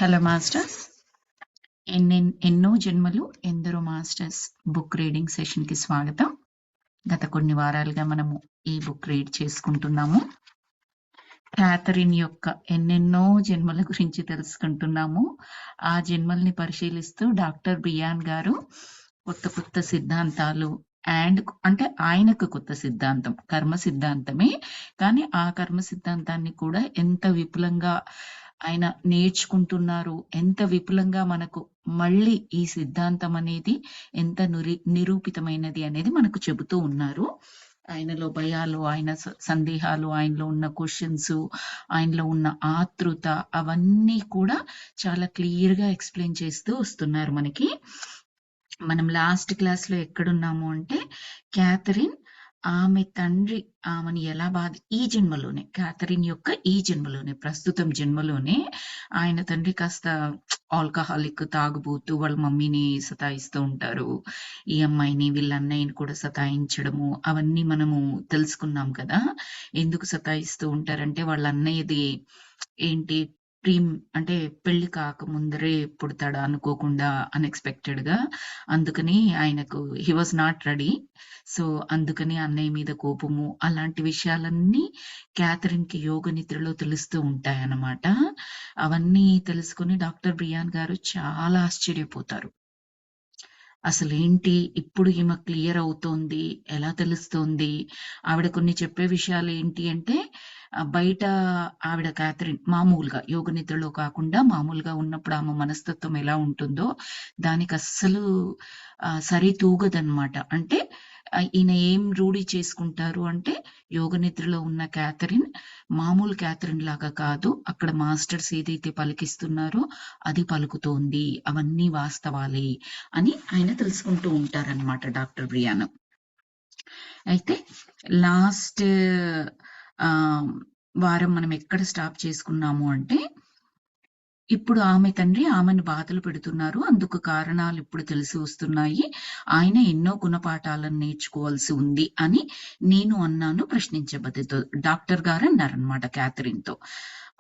Hello masters. ఎన్నో జన్మలు ఎందరో మాస్టర్స్ బుక్ రీడింగ్ సెషన్ కి స్వాగతం. గత కొన్ని వారాలుగా మనము ఈ బుక్ రీడ్ చేసుకుంటున్నాము. క్యాథరిన్ యొక్క ఎన్నెన్నో జన్మల గురించి తెలుసుకుంటున్నాము. ఆ జన్మల్ని పరిశీలిస్తూ డాక్టర్ బియాన్ గారు కొత్త కొత్త సిద్ధాంతాలు అంటే ఆయనకు కొత్త సిద్ధాంతం కర్మ సిద్ధాంతమే, కానీ ఆ కర్మ సిద్ధాంతాన్ని కూడా ఎంత విపులంగా ఆయన నేర్చుకుంటున్నారు, ఎంత విపులంగా మనకు మళ్ళీ ఈ సిద్ధాంతం అనేది ఎంత నిరూపితమైనది అనేది మనకు చెబుతూ ఉన్నారు. ఆయనలో భయాలు, ఆయన సందేహాలు, ఆయనలో ఉన్న క్వశ్చన్స్, ఆయనలో ఉన్న ఆతృత అవన్నీ కూడా చాలా క్లియర్ గా ఎక్స్ప్లెయిన్ చేస్తూ వస్తున్నారు మనకి. మనం లాస్ట్ క్లాస్ లో ఎక్కడున్నాము అంటే, క్యాథరిన్ ఆమె తండ్రి ఆమెను ఎలా ఈ జన్మలోనే, క్యాథరిన్ యొక్క ఈ జన్మలోనే, ప్రస్తుతం జన్మలోనే ఆయన తండ్రి కాస్త ఆల్కహాలిక్, తాగుబోతూ వాళ్ళ మమ్మీని సతాయిస్తూ ఉంటారు. ఈ అమ్మాయిని, వీళ్ళ అన్నయ్యని కూడా సతాయించడము అవన్నీ మనము తెలుసుకున్నాం కదా. ఎందుకు సతాయిస్తూ ఉంటారంటే, వాళ్ళ అన్నయ్యది ఏంటి అంటే పెళ్లి కాక ముందరే పుడతాడా అనుకోకుండా, అన్ఎక్స్పెక్టెడ్ గా. అందుకని ఆయనకు he was not ready. So అందుకని అన్నయ్య మీద కోపము, అలాంటి విషయాలన్నీ క్యాథరిన్ కి యోగ నిద్రలో తెలుస్తూ ఉంటాయన్నమాట. అవన్నీ తెలుసుకుని డాక్టర్ బ్రియాన్ గారు చాలా ఆశ్చర్యపోతారు. అసలేంటి ఇప్పుడు ఈమె క్లియర్ అవుతోంది, ఎలా తెలుస్తోంది? ఆవిడ కొన్ని చెప్పే విషయాలు ఏంటి అంటే, బయట ఆవిడ క్యాథరిన్ మామూలుగా యోగ నిద్రలో కాకుండా మామూలుగా ఉన్నప్పుడు ఆమె మనస్తత్వం ఎలా ఉంటుందో దానికి అస్సలు సరితూగదన్నమాట. అంటే ఈయన ఏం రూఢి చేసుకుంటారు అంటే, యోగ నిద్రలో ఉన్న క్యాథరిన్ మామూలు క్యాథరిన్ లాగా కాదు, అక్కడ మాస్టర్స్ ఏదైతే పలికిస్తున్నారో అది పలుకుతోంది, అవన్నీ వాస్తవాలే అని ఆయన తెలుసుకుంటూ ఉంటారన్నమాట డాక్టర్ బ్రియాన్. అయితే లాస్ట్ వారం మనం ఎక్కడ స్టాప్ చేసుకున్నాము అంటే, ఇప్పుడు ఆమె తండ్రి ఆమెను బాధలు పెడుతున్నారు, అందుకు కారణాలు ఇప్పుడు తెలిసి వస్తున్నాయి, ఆయన ఎన్నో గుణపాఠాలను నేర్చుకోవాల్సి ఉంది అని నేను అన్నాను ప్రశ్నించబద్దుతో. డాక్టర్ గారు అన్నారనమాట క్యాథరిన్ తో.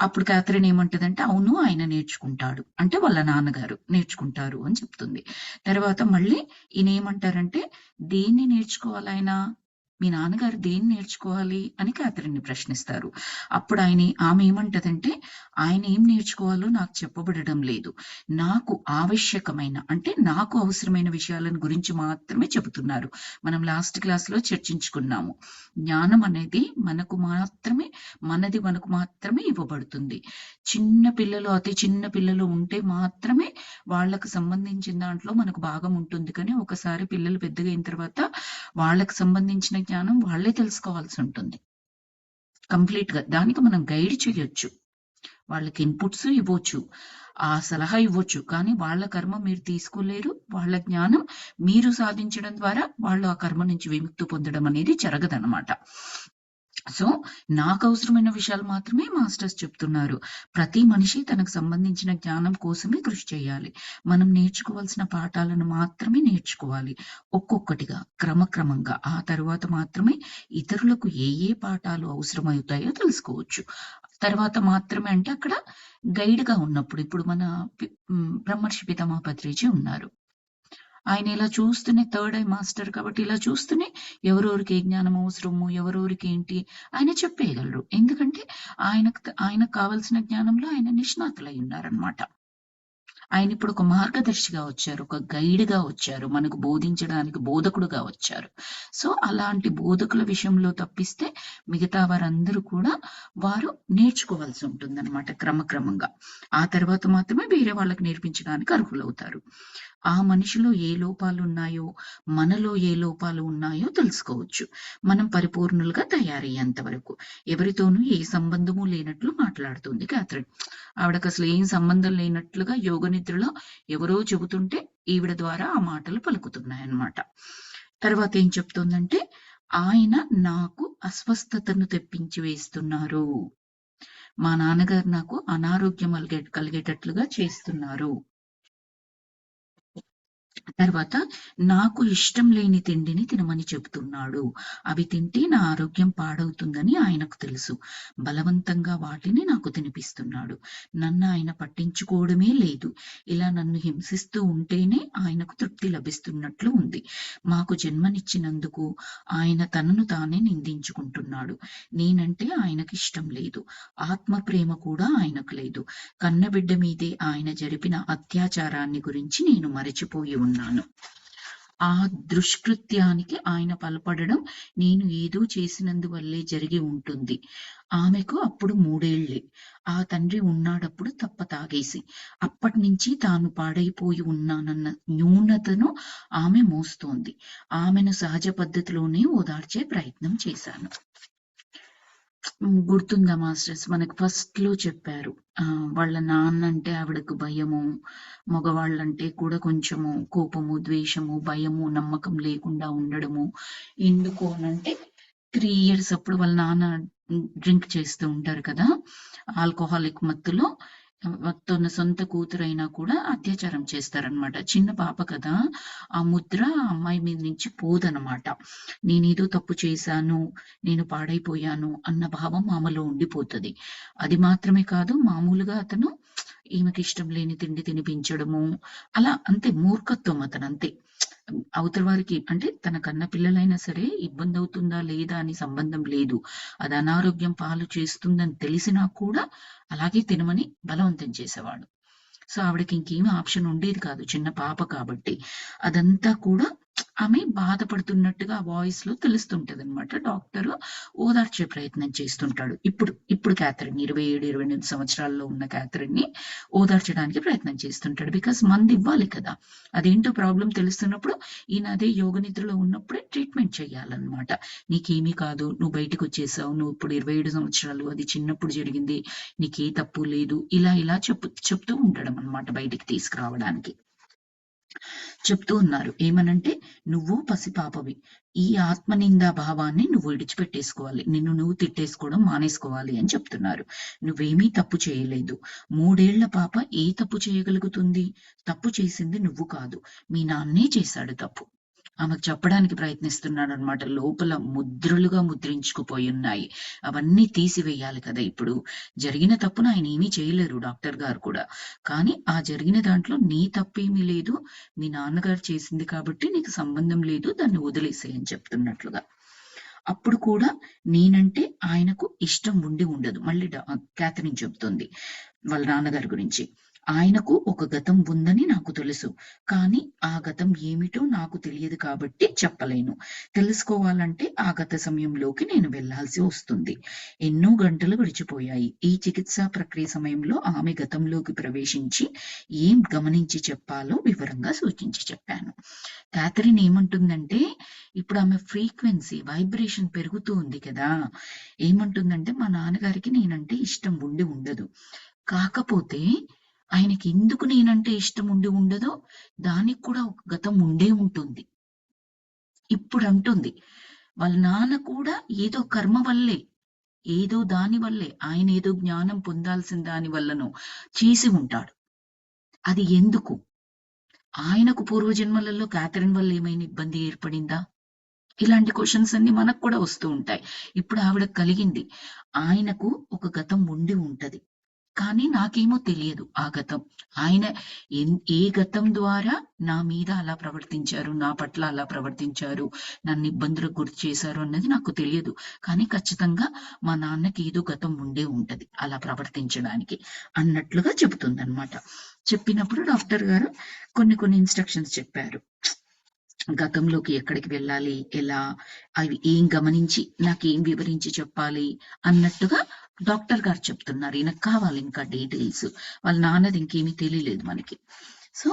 అప్పుడు క్యాథరిన్ ఏమంటదంటే, అవును ఆయన నేర్చుకుంటాడు, అంటే వాళ్ళ నాన్నగారు నేర్చుకుంటారు అని చెప్తుంది. తర్వాత మళ్ళీ ఈయన ఏమంటారంటే, దేన్ని నేర్చుకోవాలి ఆయన, మీ నాన్నగారు దేన్ని నేర్చుకోవాలి అని క్యాథరిన్ ని ప్రశ్నిస్తారు. అప్పుడు ఆమె ఏమంటదంటే, ఆయన ఏం నేర్చుకోవాలో నాకు చెప్పబడడం లేదు, నాకు ఆవశ్యకమైన అంటే నాకు అవసరమైన విషయాలను గురించి మాత్రమే చెబుతున్నారు. మనం లాస్ట్ క్లాస్ లో చర్చించుకున్నాము, జ్ఞానం అనేది మనకు మాత్రమే, మనకు మాత్రమే ఇవ్వబడుతుంది. చిన్న పిల్లలు, అతి చిన్న పిల్లలు ఉంటే మాత్రమే వాళ్ళకు సంబంధించిన దాంట్లో మనకు భాగం ఉంటుంది, కానీ ఒకసారి పిల్లలు పెద్దగా అయిన తర్వాత వాళ్ళకు సంబంధించిన జ్ఞానం వాళ్ళే తెలుసుకోవాల్సి ఉంటుంది కంప్లీట్ గా. దానికి మనం గైడ్ చేయొచ్చు, వాళ్ళకి ఇన్పుట్స్ ఇవ్వచ్చు, ఆ సలహా ఇవ్వచ్చు, కానీ వాళ్ళ కర్మ మీరు తీసుకోలేరు, వాళ్ళ జ్ఞానం మీరు సాధించడం ద్వారా వాళ్ళు ఆ కర్మ నుంచి విముక్తి పొందడం అనేది జరగదన్నమాట. సో నాకు అవసరమైన విషయాలు మాత్రమే మాస్టర్స్ చెప్తున్నారు. ప్రతి మనిషి తనకు సంబంధించిన జ్ఞానం కోసమే కృషి చేయాలి. మనం నేర్చుకోవాల్సిన పాఠాలను మాత్రమే నేర్చుకోవాలి, ఒక్కొక్కటిగా క్రమక్రమంగా. ఆ తర్వాత మాత్రమే ఇతరులకు ఏ పాఠాలు అవసరమవుతాయో తెలుసుకోవచ్చు. తర్వాత మాత్రమే అంటే అక్కడ గైడ్ గా ఉన్నప్పుడు, ఇప్పుడు మన బ్రహ్మర్షి పితామహ పత్రిజీ ఉన్నారు, ఆయన ఇలా చూస్తూనే థర్డ్ ఐ మాస్టర్ కాబట్టి ఇలా చూస్తూనే ఎవరెవరికి ఏ జ్ఞానం అవసరము, ఎవరెవరికి ఏంటి ఆయన చెప్పేయగలరు. ఎందుకంటే ఆయనకు కావలసిన జ్ఞానంలో ఆయన నిష్ణాతులై ఉన్నారనమాట. ఆయన ఇప్పుడు ఒక మార్గదర్శిగా వచ్చారు, ఒక గైడ్ గా వచ్చారు, మనకు బోధించడానికి బోధకుడుగా వచ్చారు. సో అలాంటి బోధకుల విషయంలో తప్పిస్తే మిగతా వారందరూ కూడా వారు నేర్చుకోవాల్సి ఉంటుందన్నమాట క్రమక్రమంగా. ఆ తర్వాత మాత్రమే వేరే వాళ్ళకి నేర్పించడానికి అర్హులవుతారు. ఆ మనిషిలో ఏ లోపాలు ఉన్నాయో, మనలో ఏ లోపాలు ఉన్నాయో తెలుసుకోవచ్చు, మనం పరిపూర్ణులుగా తయారయ్యేంత వరకు. ఎవరితోనూ ఏ సంబంధము లేనట్లు మాట్లాడుతుంది క్యాథరిన్. ఆవిడకు అసలు ఏం సంబంధం లేనట్లుగా యోగ నిద్రలో ఎవరో చెబుతుంటే ఈవిడ ద్వారా ఆ మాటలు పలుకుతున్నాయన్నమాట. తర్వాత ఏం చెప్తుందంటే, ఆయన నాకు అస్వస్థతను తెప్పించి వేస్తున్నారు, మా నాన్నగారు నాకు అనారోగ్యం కలిగేటట్లుగా చేస్తున్నారు. తర్వాత నాకు ఇష్టం లేని తిండిని తినమని చెబుతున్నాడు. అవి తింటే నా ఆరోగ్యం పాడవుతుందని ఆయనకు తెలుసు. బలవంతంగా వాటిని నాకు తినిపిస్తున్నాడు. నన్ను ఆయన పట్టించుకోవడమే లేదు. ఇలా నన్ను హింసిస్తూ ఉంటేనే ఆయనకు తృప్తి లభిస్తున్నట్లు ఉంది. మాకు జన్మనిచ్చినందుకు ఆయన తనను తానే నిందించుకుంటున్నాడు. నేనంటే ఆయనకి ఇష్టం లేదు. ఆత్మ ప్రేమ కూడా ఆయనకు లేదు. కన్నబిడ్డ మీదే ఆయన జరిపిన అత్యాచారాన్ని గురించి నేను మరచిపోయి ఉన్నాను. ఆ దుష్కృత్యానికి ఆయన పాల్పడడం నేను ఏదో చేసినందువల్లే జరిగి ఉంటుంది. ఆమెకు అప్పుడు 3 ఏళ్లే. ఆ తండ్రి ఉన్నాడప్పుడు తప్ప తాగేసి. అప్పట్నించి తాను పాడైపోయి ఉన్నానన్న న్యూనతను ఆమె మోస్తోంది. ఆమెను సహజ పద్ధతిలోనే ఓదార్చే ప్రయత్నం చేశాను. గుర్తుందా మాస్టర్స్? మనకు ఫస్ట్‌లో చెప్పారు. వాళ్ళ నాన్నంటే ఆవిడకు భయము, మగవాళ్ళంటే కూడా కొంచెము కోపము, ద్వేషము, భయము, నమ్మకం లేకుండా ఉండడము. ఎందుకు అనంటే 3 ఇయర్స్ అప్పుడు వాళ్ళ నాన్న డ్రింక్ చేస్తూ ఉంటారు కదా! ఆల్కహాలిక్ మత్తులో తన సొంత కూతురైనా కూడా అత్యాచారం చేస్తారనమాట. చిన్న పాప కదా! ఆ ముద్ర ఆ అమ్మాయి మీద నుంచి పోదనమాట. నేనేదో తప్పు చేశాను, నేను పాడైపోయాను అన్న భావం ఆమెలో ఉండిపోతది. అది మాత్రమే కాదు, మామూలుగా అతను ఈమెకిష్టం లేని తిండి తినిపించడము, అలా అంతే మూర్ఖత్వం అతనంతే. అవతల వారికి అంటే తన కన్న పిల్లలైనా సరే ఇబ్బందవుతుందా లేదా అని సంబంధం లేదు. అది అనారోగ్యం పాలు చేస్తుందని తెలిసినా కూడా అలాగే తినమని బలవంతం చేసేవాడు. సో ఆవిడకి ఇంకేమి ఆప్షన్ ఉండేది కాదు. చిన్న పాప కాబట్టి. అదంతా కూడా ఆమె బాధపడుతున్నట్టుగా ఆ వాయిస్ లో తెలుస్తుంటదనమాట. డాక్టరు ఓదార్చే ప్రయత్నం చేస్తుంటాడు. ఇప్పుడు క్యాథరిన్ 27, 28 సంవత్సరాల్లో ఉన్న క్యాథరిన్ ని ఓదార్చడానికి ప్రయత్నం చేస్తుంటాడు. బికాస్ మందు ఇవ్వాలి కదా! అదేంటో ప్రాబ్లం తెలుస్తున్నప్పుడు ఈయన అదే యోగ నిద్రలో ఉన్నప్పుడే ట్రీట్మెంట్ చేయాలన్నమాట. నీకేమీ కాదు, నువ్వు బయటకు వచ్చేసావు, నువ్వు ఇప్పుడు 27 సంవత్సరాలు, అది చిన్నప్పుడు జరిగింది, నీకే తప్పు లేదు, ఇలా చెప్తూ ఉండడం అన్నమాట బయటికి తీసుకురావడానికి. చెప్తూ ఉన్నారు. ఏమనంటే, నువ్వు పసిపాపవి. ఈ ఆత్మనిందా భావాన్ని నువ్వు విడిచిపెట్టేసుకోవాలి. నిన్ను నువ్వు తిట్టేసుకోవడం మానేసుకోవాలి అని చెప్తున్నారు. నువ్వేమీ తప్పు చేయలేదు. 3 ఏళ్ల పాప ఏ తప్పు చేయగలుగుతుంది? తప్పు చేసింది నువ్వు కాదు. మీ నాన్నే చేశాడు తప్పు. ఆమెకు చెప్పడానికి ప్రయత్నిస్తున్నాడనమాట. లోపల ముద్రలుగా ముద్రించుకుపోయున్నాయి. అవన్నీ తీసివేయాలి కదా ఇప్పుడు. జరిగిన తప్పును ఆయన ఏమీ చేయలేరు డాక్టర్ గారు కూడా. కానీ ఆ జరిగిన దాంట్లో నీ తప్పేమీ లేదు. మీ నాన్నగారు చేసింది కాబట్టి నీకు సంబంధం లేదు. దాన్ని వదిలేసేయ్ అని చెప్తున్నట్లుగా. అప్పుడు కూడా నేనంటే ఆయనకు ఇష్టం ఉండి ఉండదు. మళ్ళీ క్యాథరిన్ చెప్తుంది వాళ్ళ నాన్నగారి గురించి. ఆయనకు ఒక గతం ఉందని నాకు తెలుసు. కానీ ఆ గతం ఏమిటో నాకు తెలియదు కాబట్టి చెప్పలేను. తెలుసుకోవాలంటే ఆ గత సమయంలోకి నేను వెళ్ళాల్సి వస్తుంది. ఎన్నో గంటలు గడిచిపోయాయి. ఈ చికిత్సా ప్రక్రియ సమయంలో ఆమె గతంలోకి ప్రవేశించి ఏం గమనించి చెప్పాలో వివరంగా సూచించి చెప్పాను. క్యాథరిన్ ఏమంటుందంటే, ఇప్పుడు ఆమె ఫ్రీక్వెన్సీ, వైబ్రేషన్ పెరుగుతూ ఉంది కదా! ఏమంటుందంటే, మా నాన్నగారికి నేనంటే ఇష్టం ఉండి ఉండదు. కాకపోతే ఆయనకి ఎందుకు నేనంటే ఇష్టం ఉండి ఉండదో, దానికి కూడా ఒక గతం ఉండే ఉంటుంది. ఇప్పుడంటుంది. వాళ్ళ నాన్న కూడా ఏదో కర్మ వల్లే, ఏదో దాని వల్లే, ఆయన ఏదో జ్ఞానం పొందాల్సిన దాని వల్లనో చేసి ఉంటాడు. అది ఎందుకు? ఆయనకు పూర్వజన్మలలో క్యాథరిన్ వల్ల ఏమైనా ఇబ్బంది ఏర్పడిందా? ఇలాంటి క్వెషన్స్ అన్ని మనకు కూడా వస్తూ ఉంటాయి. ఇప్పుడు ఆవిడకి కలిగింది. ఆయనకు ఒక గతం ఉండి ఉంటది. కానీ నాకేమో తెలియదు ఆ గతం. ఆయన ఏ గతం ద్వారా నా మీద అలా ప్రవర్తించారు, నా పట్ల అలా ప్రవర్తించారు, నన్ను ఇబ్బందులకు గురి చేశారు అన్నది నాకు తెలియదు. కానీ ఖచ్చితంగా మా నాన్నకి ఏదో గతం ఉండే ఉంటది అలా ప్రవర్తించడానికి అన్నట్లుగా చెబుతుందన్నమాట. చెప్పినప్పుడు డాక్టర్ గారు కొన్ని ఇన్‌స్ట్రక్షన్స్ చెప్పారు. గతంలోకి ఎక్కడికి వెళ్ళాలి? ఎలా? అవి ఏం గమనించి నాకేం వివరించి చెప్పాలి? అన్నట్టుగా డాక్టర్ గారు చెప్తున్నారు. ఈయనకు కావాలి ఇంకా డీటెయిల్స్. వాళ్ళ నాన్నది ఇంకేమీ తెలియలేదు మనకి. సో,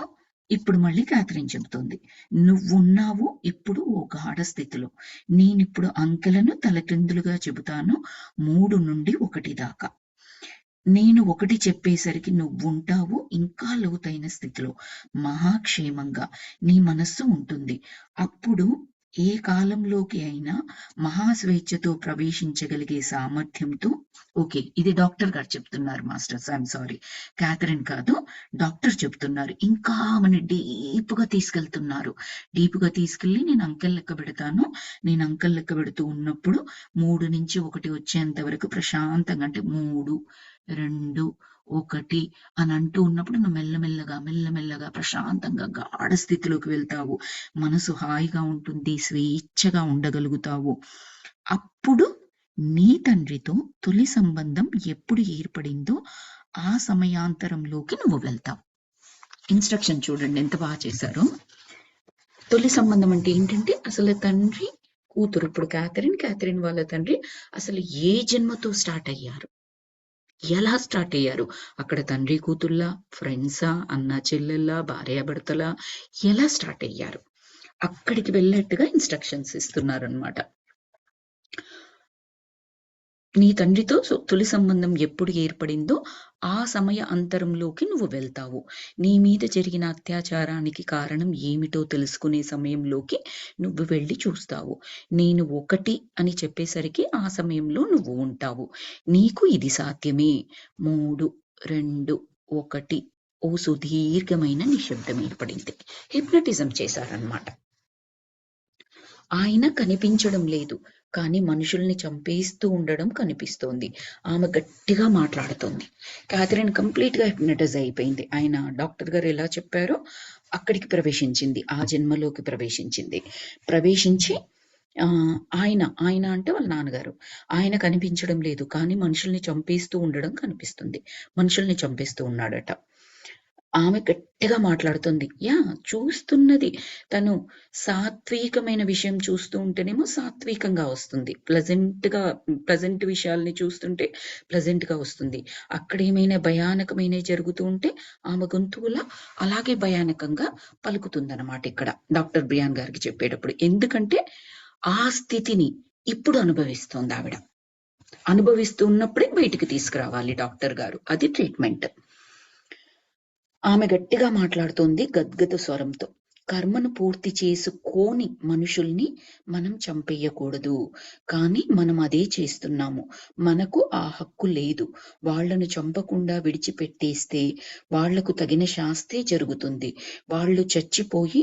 ఇప్పుడు మళ్ళీ క్యాథరిన్ చెబుతోంది. నువ్వున్నావు ఇప్పుడు ఓ గాఢ స్థితిలో. నేనిప్పుడు అంకెలను తలకిందులుగా చెబుతాను 3 నుండి 1 దాకా. నేను 1 చెప్పేసరికి నువ్వుంటావు ఇంకా లోతైన స్థితిలో. మహాక్షేమంగా నీ మనస్సు ఉంటుంది. అప్పుడు ఏ కాలంలోకి అయినా మహాస్వేచ్ఛతో ప్రవేశించగలిగే సామర్థ్యంతో, ఓకే, ఇది డాక్టర్ గారు చెప్తున్నారు మాస్టర్స్, ఐఎమ్ సారీ, క్యాథరిన్ కాదు, డాక్టర్ చెప్తున్నారు. ఇంకా ఆమెని డీప్గా తీసుకెళ్తున్నారు. డీప్గా తీసుకెళ్ళి నేను అంకెల్ లెక్క పెడతాను, నేను అంకెల్ లెక్క పెడుతూ ఉన్నప్పుడు 3 నుంచి 1 వచ్చేంత వరకు ప్రశాంతంగా, అంటే 3, 2, 1 అని అంటూ ఉన్నప్పుడు నువ్వు మెల్లమెల్లగా ప్రశాంతంగా గాఢ స్థితిలోకి వెళ్తావు. మనసు హాయిగా ఉంటుంది, స్వేచ్ఛగా ఉండగలుగుతావు. అప్పుడు నీ తండ్రితో తొలి సంబంధం ఎప్పుడు ఏర్పడిందో ఆ సమయాంతరంలోకి నువ్వు వెళ్తావు. ఇన్స్ట్రక్షన్ చూడండి ఎంత బాగా చేశారో. తొలి సంబంధం అంటే ఏంటంటే అసలు తండ్రి కూతురు, ఇప్పుడు క్యాథరిన్ వాళ్ళ తండ్రి అసలు ఏ జన్మతో స్టార్ట్ అయ్యారు, ఎలా స్టార్ట్ అయ్యారు, అక్కడ తండ్రి కూతుళ్ళ, ఫ్రెండ్సా, అన్న చెల్లెళ్ళ, భార్యాభర్తలా, ఎలా స్టార్ట్ అయ్యారు, అక్కడికి వెళ్ళేట్టుగా ఇన్స్ట్రక్షన్స్ ఇస్తున్నారు అనమాట. నీ తండ్రితో తొలి సంబంధం ఎప్పుడు ఏర్పడిందో ఆ సమయ అంతరంలోకి నువ్వు వెళ్తావు. నీ మీద జరిగిన అత్యాచారానికి కారణం ఏమిటో తెలుసుకునే సమయంలోకి నువ్వు వెళ్ళి చూస్తావు. నేను 1 అని చెప్పేసరికి ఆ సమయంలో నువ్వు ఉంటావు. నీకు ఇది సాధ్యమే. 3, 2, 1 ఓ సుదీర్ఘమైన నిశ్శబ్దం ఏర్పడింది. హిప్నటిజం చేశారన్నమాట. ఆయన కనిపించడం లేదు, కానీ మనుషుల్ని చంపేస్తూ ఉండడం కనిపిస్తోంది. ఆమె గట్టిగా మాట్లాడుతోంది. క్యాథరిన్ కంప్లీట్ గా హిప్నటైజ్ అయిపోయింది. ఆయన డాక్టర్ గారు ఎలా చెప్పారో అక్కడికి ప్రవేశించింది, ఆ జన్మలోకి ప్రవేశించి ఆయన అంటే వాళ్ళ నాన్నగారు, ఆయన కనిపించడం లేదు, కానీ మనుషుల్ని చంపేస్తూ ఉండడం కనిపిస్తుంది. మనుషుల్ని చంపేస్తూ ఉన్నాడట. ఆమె గట్టిగా మాట్లాడుతుంది. చూస్తున్నది తను సాత్వికమైన విషయం చూస్తూ ఉంటేనేమో సాత్వికంగా వస్తుంది, ప్లెజెంట్ విషయాల్ని చూస్తుంటే ప్లెజెంట్ గా వస్తుంది. అక్కడ ఏమైనా భయానకమైన జరుగుతూ ఉంటే ఆమె గొంతువులా అలాగే భయానకంగా పలుకుతుందన్నమాట ఇక్కడ డాక్టర్ బ్రియాన్ గారికి చెప్పేటప్పుడు. ఎందుకంటే ఆ స్థితిని ఇప్పుడు అనుభవిస్తోంది ఆవిడ. అనుభవిస్తూ ఉన్నప్పుడే బయటికి తీసుకురావాలి డాక్టర్ గారు, అది ట్రీట్మెంట్. ఆమె గట్టిగా మాట్లాడుతోంది గద్గద స్వరంతో. కర్మను పూర్తి చేసుకోని మనుషుల్ని మనం చంపేయకూడదు, కానీ మనం అదే చేస్తున్నాము. మనకు ఆ హక్కు లేదు. వాళ్లను చంపకుండా విడిచిపెట్టేస్తే వాళ్లకు తగిన శాస్తే జరుగుతుంది. వాళ్ళు చచ్చిపోయి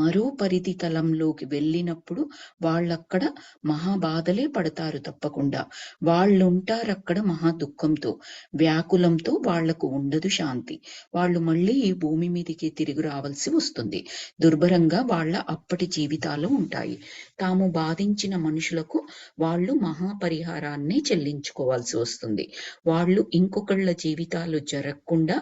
మరో పరిధి తలంలోకి వెళ్ళినప్పుడు వాళ్ళక్కడ మహాబాధలే పడతారు తప్పకుండా. వాళ్ళుంటారక్కడ మహా దుఃఖంతో, వ్యాకులంతో, వాళ్లకు ఉండదు శాంతి. వాళ్ళు మళ్ళీ ఈ భూమి మీదకి తిరిగి రావాల్సి వస్తుంది. దుర్భరంగా వాళ్ళ అప్పటి జీవితాలు ఉంటాయి. తాము బాధించిన మనుషులకు వాళ్ళు మహాపరిహారాన్ని చెల్లించుకోవాల్సి వస్తుంది. వాళ్ళు ఇంకొకళ్ళ జీవితాలు జరగకుండా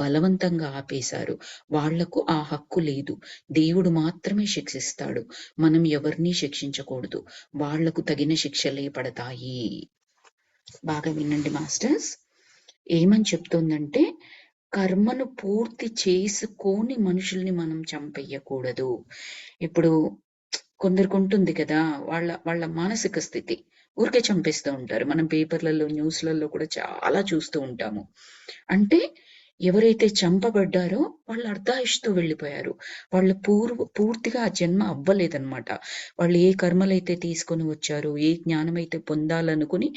బలవంతంగా ఆపేశారు. వాళ్లకు ఆ హక్కు లేదు. దేవుడు మాత్రమే శిక్షిస్తాడు. మనం ఎవరిని శిక్షించకూడదు. వాళ్లకు తగిన శిక్షలే పడతాయి. బాగా వినండి మాస్టర్స్, ఏమని చెప్తోందంటే కర్మను పూర్తి చేసుకోని మనుషుల్ని మనం చంపేయకూడదు. ఇప్పుడు కొందరికి ఉంటుంది కదా వాళ్ళ మానసిక స్థితి, ఊరికే చంపేస్తూ ఉంటారు. మనం పేపర్లలో, న్యూస్లలో కూడా చాలా చూస్తూ ఉంటాము. అంటే ఎవరైతే చంపబడ్డారో వాళ్ళు అర్ధాయుష్తో వెళ్ళిపోయారు. వాళ్ళ పూర్తిగా ఆ జన్మ అవ్వలేదన్నమాట. వాళ్ళు ఏ కర్మలైతే తీసుకొని వచ్చారో, ఏ జ్ఞానమైతే పొందాలనుకుని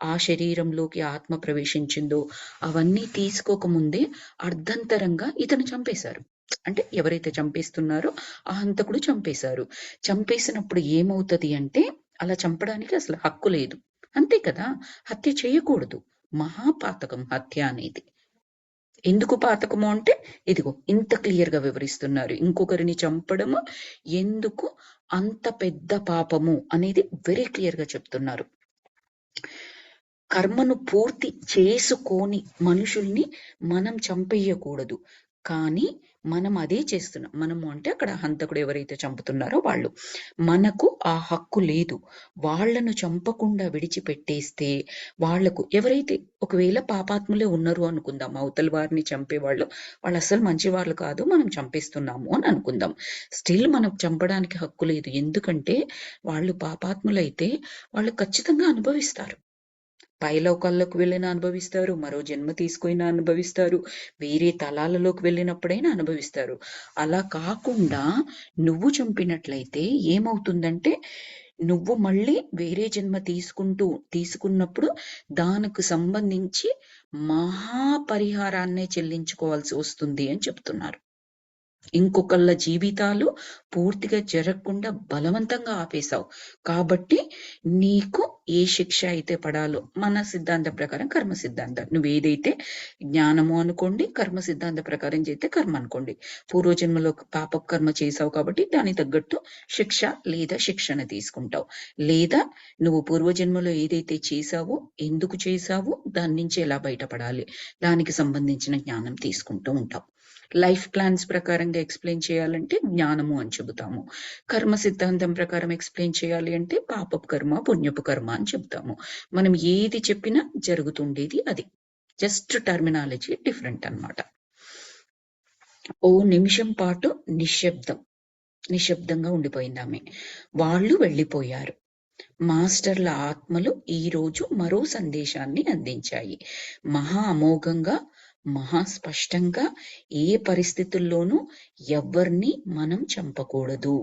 ఆ శరీరంలోకి ఆత్మ ప్రవేశించిందో అవన్నీ తీసుకోకముందే అర్ధంతరంగా ఇతను చంపేశారు. అంటే ఎవరైతే చంపేస్తున్నారో ఆ హంతకుడు చంపేశారు. చంపేసినప్పుడు ఏమవుతుంది అంటే అలా చంపడానికి అసలు హక్కు లేదు. అంతే కదా, హత్య చేయకూడదు. మహాపాతకం హత్య అనేది. ఎందుకు పాతకము అంటే ఇదిగో ఇంత క్లియర్ గా వివరిస్తున్నారు. ఇంకొకరిని చంపడము ఎందుకు అంత పెద్ద పాపము అనేది వెరీ క్లియర్ గా చెప్తున్నారు. కర్మను పూర్తి చేసుకోని మనుషుల్ని మనం చంపేయకూడదు, కానీ మనం అదే చేస్తున్నాం. మనము అంటే అక్కడ హంతకుడు ఎవరైతే చంపుతున్నారో వాళ్ళు, మనకు ఆ హక్కు లేదు. వాళ్లను చంపకుండా విడిచిపెట్టేస్తే వాళ్లకు, ఎవరైతే ఒకవేళ పాపాత్ములే ఉన్నారు అనుకుందాం, అవతల వారిని చంపేవాళ్ళు వాళ్ళు అసలు మంచి వాళ్ళు కాదు, మనం చంపేస్తున్నాము అని అనుకుందాం. స్టిల్ మనకు చంపడానికి హక్కు లేదు. ఎందుకంటే వాళ్ళు పాపాత్ములైతే వాళ్ళు ఖచ్చితంగా అనుభవిస్తారు. పైలోకాల్లోకి వెళ్ళినా అనుభవిస్తారు, మరో జన్మ తీసుకుని అనుభవిస్తారు, వేరే తలాలలోకి వెళ్ళినప్పుడైనా అనుభవిస్తారు. అలా కాకుండా నువ్వు చంపినట్లయితే ఏమవుతుందంటే నువ్వు మళ్ళీ వేరే జన్మ తీసుకున్నప్పుడు దానికి సంబంధించి మహాపరిహారాన్నే చెల్లించుకోవాల్సి వస్తుంది అని చెప్తున్నారు. ఇంకొకళ్ళ జీవితాలు పూర్తిగా జరగకుండా బలవంతంగా ఆపేశావు. కాబట్టి నీకు ఏ శిక్ష అయితే పడాలో మన సిద్ధాంతం ప్రకారం కర్మ సిద్ధాంతం. నువ్వేదైతే జ్ఞానము అనుకోండి, కర్మ సిద్ధాంత ప్రకారం చేస్తే కర్మ అనుకోండి. పూర్వజన్మలో పాప కర్మ చేసావు కాబట్టి దానికి తగ్గట్టు శిక్ష లేదా శిక్షణ తీసుకుంటావు. లేదా నువ్వు పూర్వజన్మలో ఏదైతే చేసావో, ఎందుకు చేసావో, దాని నుంచి ఎలా బయటపడాలి, దానికి సంబంధించిన జ్ఞానం తీసుకుంటూ ఉంటావు. లైఫ్ ప్లాన్స్ ప్రకారంగా ఎక్స్ప్లెయిన్ చేయాలంటే జ్ఞానము అని చెబుతాము. కర్మ సిద్ధాంతం ప్రకారం ఎక్స్ప్లెయిన్ చేయాలి అంటే పాపపు కర్మ, పుణ్యపు కర్మ అని చెప్తాము. మనం ఏది చెప్పినా జరుగుతుండేది అది. జస్ట్ టర్మినాలజీ డిఫరెంట్ అన్నమాట. ఓ నిమిషం పాటు నిశ్శబ్దంగా ఉండిపోయింది ఆమె. వాళ్ళు వెళ్ళిపోయారు. మాస్టర్ల ఆత్మలు ఈ రోజు మరో సందేశాన్ని అందించాయి. మహా అమోఘంగా, మహాస్పష్టంగా ఏ పరిస్థితుల్లోనూ ఎవరిని మనం చంపకూడదు.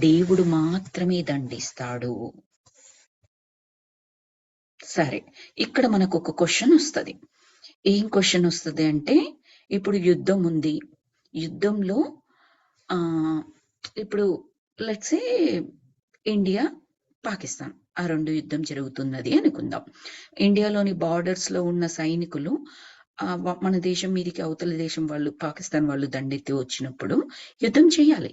దేవుడు మాత్రమే దండిస్తాడు. సరే, ఇక్కడ మనకు ఒక క్వశ్చన్ వస్తుంది. ఏం క్వశ్చన్ వస్తుంది అంటే, ఇప్పుడు యుద్ధం ఉంది. యుద్ధంలో ఇప్పుడు లెట్స్ సే ఇండియా పాకిస్తాన్ ఆ రెండు యుద్ధం జరుగుతున్నది అనుకుందాం. ఇండియాలోని బార్డర్స్ లో ఉన్న సైనికులు మన దేశం మీదికి అవతల దేశం వాళ్ళు, పాకిస్తాన్ వాళ్ళు దండెత్తి వచ్చినప్పుడు యుద్ధం చేయాలి,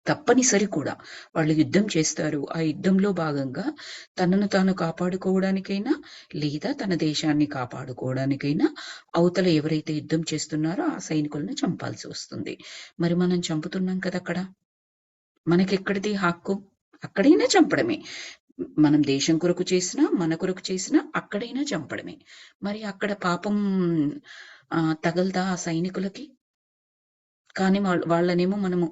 తప్పనిసరి కూడా. వాళ్ళు యుద్ధం చేస్తారు. ఆ యుద్ధంలో భాగంగా తనను తాను కాపాడుకోవడానికైనా లేదా తన దేశాన్ని కాపాడుకోవడానికైనా అవతల ఎవరైతే యుద్ధం చేస్తున్నారో ఆ సైనికులను చంపాల్సి వస్తుంది. మరి మనం చంపుతున్నాం కదా అక్కడ. మనకెక్కడిది హక్కు? అక్కడైనా చంపడమే. మనం దేశం కొరకు చేసినా, మన కొరకు చేసినా అక్కడైనా చంపడమే. మరి అక్కడ పాపం తగలదా ఆ సైనికులకి? కానీ వాళ్ళనేమో మనము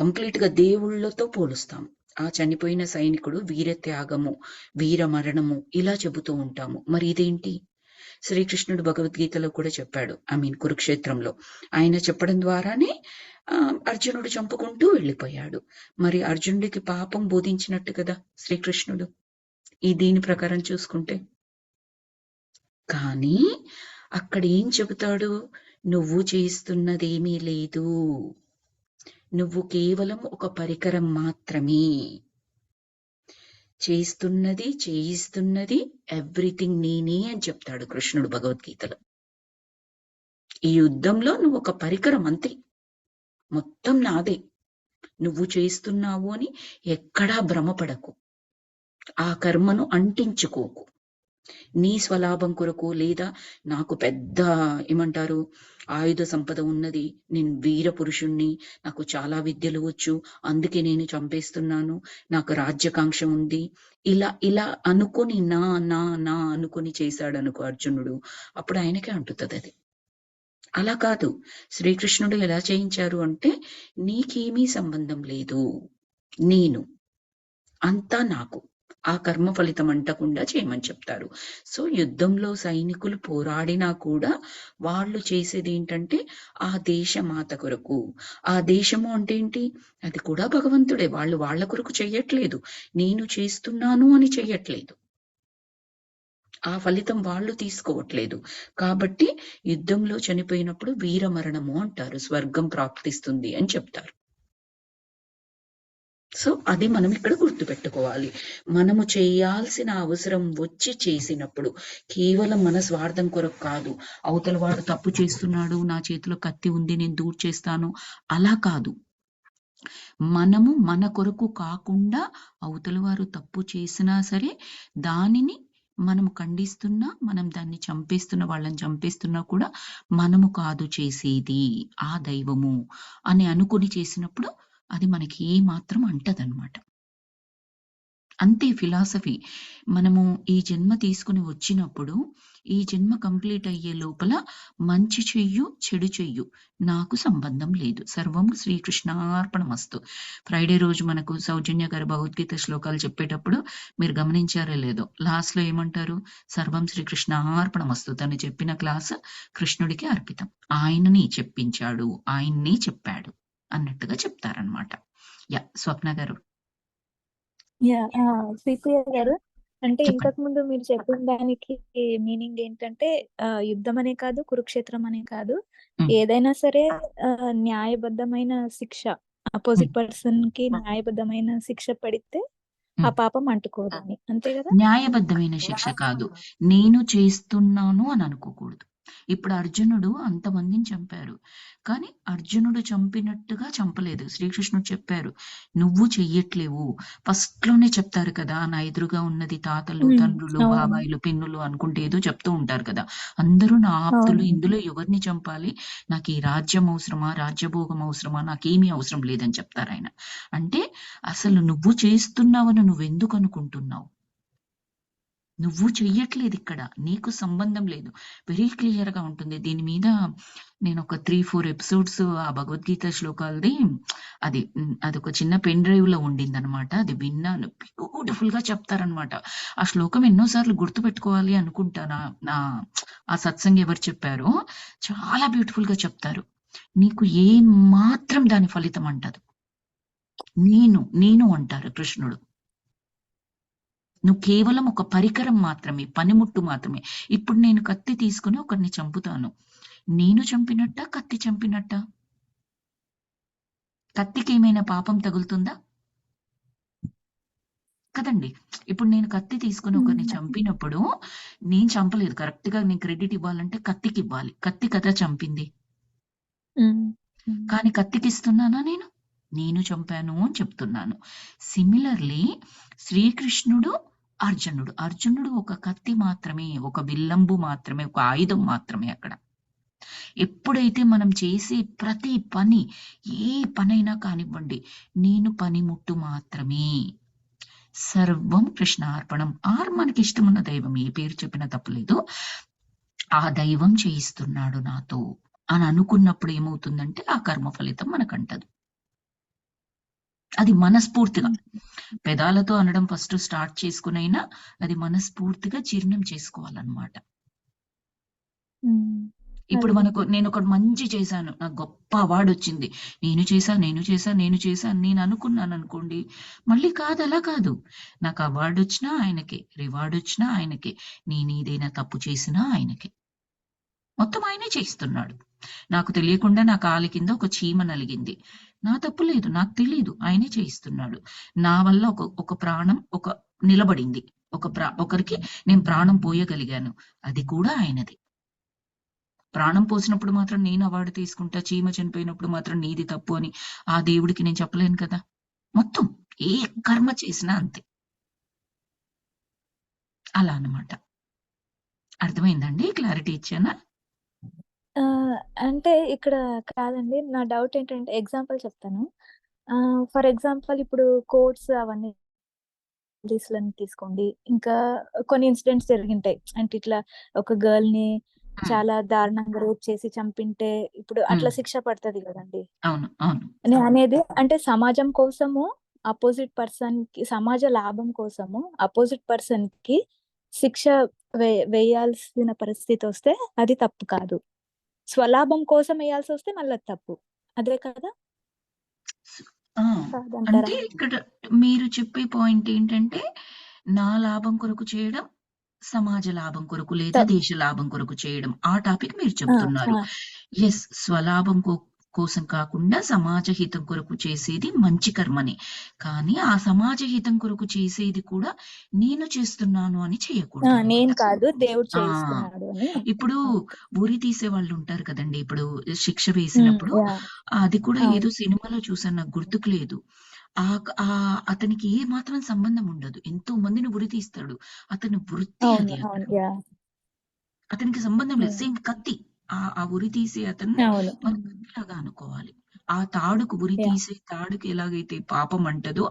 కంప్లీట్ గా దేవుళ్ళతో పోలుస్తాం. ఆ చనిపోయిన సైనికుడు వీర త్యాగము, వీర మరణము ఇలా చెబుతూ ఉంటాము. మరి ఇదేంటి? శ్రీకృష్ణుడు భగవద్గీతలో కూడా చెప్పాడు. కురుక్షేత్రంలో ఆయన చెప్పడం ద్వారానే అర్జునుడు చంపుకుంటూ వెళ్ళిపోయాడు. మరి అర్జునుడికి పాపం బోధించినట్టు కదా శ్రీకృష్ణుడు ఈ దీని ప్రకారం చూసుకుంటే. కానీ అక్కడ ఏం చెబుతాడు? నువ్వు చేస్తున్నదేమీ లేదు, నువ్వు కేవలం ఒక పరికరం మాత్రమే. చేయిస్తున్నది ఎవ్రీథింగ్ నేనే అని చెప్తాడు కృష్ణుడు భగవద్గీతలో. ఈ యుద్ధంలో నువ్వు ఒక పరికరం అంతే, మొత్తం నాదే. నువ్వు చేస్తున్నావు అని ఎక్కడా భ్రమపడకు, ఆ కర్మను అంటించుకోకు. నీ స్వలాభం కొరకు లేదా నాకు పెద్ద ఏమంటారు ఆయుధ సంపద ఉన్నది, నేను వీర పురుషుణ్ణి, నాకు చాలా విద్యలు వచ్చు, అందుకే నేను చంపేస్తున్నాను, నాకు రాజ్యకాంక్ష ఉంది, ఇలా ఇలా అనుకొని నా నా నా అనుకొని చేశాడు అనుకో అర్జునుడు, అప్పుడు ఆయనకే అంటుతుంది అది. అలా కాదు. శ్రీకృష్ణుడు ఎలా చేయించారు అంటే, నీకేమీ సంబంధం లేదు, నేను అంతా నాకు, ఆ కర్మ ఫలితం అంటకుండా చేయమని చెప్తారు. సో యుద్ధంలో సైనికులు పోరాడినా కూడా వాళ్ళు చేసేది ఏంటంటే ఆ దేశమాత కొరకు. ఆ దేశము అంటే ఏంటి? అది కూడా భగవంతుడే. వాళ్ళు వాళ్ళ కొరకు చెయ్యట్లేదు, నేను చేస్తున్నాను అని చెయ్యట్లేదు. ఆ ఫలితం వాళ్ళు తీసుకోవట్లేదు. కాబట్టి యుద్ధంలో చనిపోయినప్పుడు వీరమరణము అంటారు, స్వర్గం ప్రాప్తిస్తుంది అని చెప్తారు. సో అది మనం ఇక్కడ గుర్తుపెట్టుకోవాలి. మనము చేయాల్సిన అవసరం వచ్చి చేసినప్పుడు కేవలం మన స్వార్థం కొరకు కాదు, అవతల వాడు తప్పు చేస్తున్నాడు, నా చేతిలో కత్తి ఉంది, నేను దూర్ చేస్తాను, అలా కాదు. మనము మన కొరకు కాకుండా అవతల వారు తప్పు చేసినా సరే దానిని మనము ఖండిస్తున్నా, మనం దాన్ని వాళ్ళని చంపేస్తున్నా కూడా మనము కాదు చేసేది, ఆ దైవము అని అనుకుని చేసినప్పుడు అది మనకి ఏ మాత్రం అంటదన్నమాట. అంతే ఫిలాసఫీ. మనము ఈ జన్మ తీసుకుని వచ్చినప్పుడు, ఈ జన్మ కంప్లీట్ అయ్యే లోపల మంచి చెయ్యు, చెడు చెయ్యు నాకు సంబంధం లేదు. సర్వం శ్రీకృష్ణార్పణమస్తు. ఫ్రైడే రోజు మనకు సౌజన్య గారు భగవద్గీత శ్లోకాలు చెప్పేటప్పుడు మీరు గమనించారో లేదో, లాస్ట్‌లో ఏమంటారు? సర్వం శ్రీకృష్ణార్పణమస్తు. తను చెప్పిన క్లాస్ కృష్ణుడికి అర్పితం. ఆయనని చెప్పించాడు, ఆయన్ని చెప్పాడు అన్నట్టుగా చెప్తారనమాట. స్వప్న గారు. శ్రీప్రియ గారు, అంటే చెప్పండి. ఇంతకు ముందు మీరు చెప్పిన దానికి మీనింగ్ ఏంటంటే యుద్ధం అనే కాదు, కురుక్షేత్రం అనే కాదు, ఏదైనా సరే న్యాయబద్ధమైన శిక్ష, అపోజిట్ పర్సన్ కి న్యాయబద్ధమైన శిక్ష పడితే ఆ పాపం అంటుకోదని, అంతే కదా? న్యాయబద్ధమైన శిక్ష కాదు, నేను చేస్తున్నాను అని అనుకోకూడదు. ఇప్పుడు అర్జునుడు అంతమందిని చంపారు, కానీ అర్జునుడు చంపినట్టుగా చంపలేదు. శ్రీకృష్ణుడు చెప్పారు, నువ్వు చెయ్యట్లేవు. ఫస్ట్ లోనే చెప్తారు కదా, నా ఎదురుగా ఉన్నది తాతలు, తండ్రులు, బాబాయిలు, పిన్నులు అనుకుంటే ఏదో చెప్తూ ఉంటారు కదా, అందరూ నా ఆప్తులు, ఇందులో ఎవరిని చంపాలి, నాకు ఈ రాజ్యం అవసరమా, రాజ్యభోగం అవసరమా, నాకేమీ అవసరం లేదని చెప్తారు ఆయన. అంటే అసలు నువ్వు చేస్తున్నావని నువ్వెందుకు అనుకుంటున్నావు? నువ్వు చెయ్యట్లేదు, ఇక్కడ నీకు సంబంధం లేదు. వెరీ క్లియర్ గా ఉంటుంది. దీని మీద నేను ఒక 3-4 ఎపిసోడ్స్ ఆ భగవద్గీత శ్లోకాలది అదొక చిన్న పెన్ డ్రైవ్ లో ఉండిందనమాట. అది విన్నాను. బ్యూటిఫుల్ గా చెప్తారనమాట. ఆ శ్లోకం ఎన్నోసార్లు గుర్తు పెట్టుకోవాలి అనుకుంటాను. నా ఆ సత్సంగ్ ఎవరు చెప్పారో చాలా బ్యూటిఫుల్ గా చెప్తారు. నీకు ఏ మాత్రం దాని ఫలితం అంటదు. నేను అంటారు కృష్ణుడు. నువ్వు కేవలం ఒక పరికరం మాత్రమే, పనిముట్టు మాత్రమే. ఇప్పుడు నేను కత్తి తీసుకుని ఒకరిని చంపుతాను. నేను చంపినట్ట, కత్తి చంపినట్ట? కత్తికి ఏమైనా పాపం తగులుతుందా? కదండి. ఇప్పుడు నేను కత్తి తీసుకుని ఒకరిని చంపినప్పుడు నేను చంపలేదు. కరెక్ట్ గా నేను క్రెడిట్ ఇవ్వాలంటే కత్తికి ఇవ్వాలి. కత్తి కదా చంపింది. కానీ కత్తికి ఇస్తున్నానా నేను చంపాను అని చెప్తున్నాను. సిమిలర్లీ శ్రీకృష్ణుడు, అర్జునుడు ఒక కత్తి మాత్రమే, ఒక విల్లంబు మాత్రమే, ఒక ఆయుధం మాత్రమే అక్కడ. ఎప్పుడైతే మనం చేసే ప్రతి పని, ఏ పనైనా కానివ్వండి, నేను పనిముట్టు మాత్రమే. సర్వం కృష్ణార్పణం. మనకి ఇష్టమున్న దైవం ఏ పేరు చెప్పినా తప్పలేదు, ఆ దైవం చేయిస్తున్నాడు నాతో అని అనుకున్నప్పుడు ఏమవుతుందంటే ఆ కర్మ ఫలితం మనకంటదు. అది మనస్ఫూర్తిగా పెదాలతో అనడం ఫస్ట్ స్టార్ట్ చేసుకునైనా అది మనస్ఫూర్తిగా జీర్ణం చేసుకోవాలన్నమాట. ఇప్పుడు నేను ఒకటి మంచి చేశాను, నాకు గొప్ప అవార్డు వచ్చింది, నేను చేశాను నేను అనుకున్నాను అనుకోండి, మళ్ళీ కాదు, అలా కాదు. నాకు అవార్డు వచ్చినా ఆయనకే, రివార్డు వచ్చినా ఆయనకే, నేను ఏదైనా తప్పు చేసినా ఆయనకే. మొత్తం ఆయనే చేస్తున్నాడు. నాకు తెలియకుండా నా కాలి కింద ఒక చీమ నలిగింది, నా తప్పు లేదు, నాకు తెలియదు, ఆయనే చేయిస్తున్నాడు. నా వల్ల ఒక ప్రాణం నిలబడింది, ఒకరికి నేను ప్రాణం పోయగలిగాను, అది కూడా ఆయనది. ప్రాణం పోసినప్పుడు మాత్రం నేను అవార్డు తీసుకుంటా, చీమ చనిపోయినప్పుడు మాత్రం నీది తప్పు అని ఆ దేవుడికి నేను చెప్పలేను కదా. మొత్తం ఏ కర్మ చేసినా అంతే. అలా అన్నమాట. అర్థమైందండి? క్లారిటీ ఇచ్చానా? అంటే ఇక్కడ కాదండి, నా డౌట్ ఏంటంటే ఎగ్జాంపుల్ చెప్తాను. ఫర్ ఎగ్జాంపుల్ ఇప్పుడు కోర్ట్స్ అవన్నీ తీసుకోండి, ఇంకా కొన్ని ఇన్సిడెంట్స్ జరిగింటాయి. అంటే ఇట్లా ఒక గర్ల్ ని చాలా దారుణంగా రేప్ చేసి చంపింటే ఇప్పుడు అట్లా శిక్ష పడుతుంది కదండి. అవును అవును. నేను అనేది అంటే సమాజం కోసము అపోజిట్ పర్సన్ కి, సమాజ లాభం కోసము అపోజిట్ పర్సన్ కి శిక్ష వేయాల్సిన పరిస్థితి వస్తే అది తప్పు కాదు. స్వలాభం కోసం వేయాల్సి వస్తే మళ్ళీ తప్పు, అదే కదా? అంటే ఇక్కడ మీరు చెప్పే పాయింట్ ఏంటంటే, నా లాభం కొరకు చేయడం, సమాజ లాభం కొరకు లేదా దేశ లాభం కొరకు చేయడం, ఆ టాపిక్ మీరు చెప్తున్నారు. ఎస్, స్వలాభం కోసం కాకుండా సమాజ హితం కొరకు చేసేది మంచి కర్మని. కానీ ఆ సమాజ హితం కొరకు చేసేది కూడా నేను చేస్తున్నాను అని చేయకూడదు. నేను కాదు, దేవుడు చేస్తున్నాడు అని. ఇప్పుడు ఉరి తీసే వాళ్ళు ఉంటారు కదండి, ఇప్పుడు శిక్ష వేసినప్పుడు అది కూడా ఏదో సినిమాలో చూసాను, నాకు గుర్తుకు లేదు. అతనికి ఏ మాత్రం సంబంధం ఉండదు, ఎంతో మందిని ఉరి తీస్తాడు, అతని వృత్తి అది. అతనికి సంబంధం లేదు. సేమ్ కత్తి, ఆ ఉరి తీసే అతన్ని మనం కత్తిలాగా అనుకోవాలి. ఆ తాడుకు ఉరి యా తీసే తాడుకి ఎలాగైతే పాపం అంటదో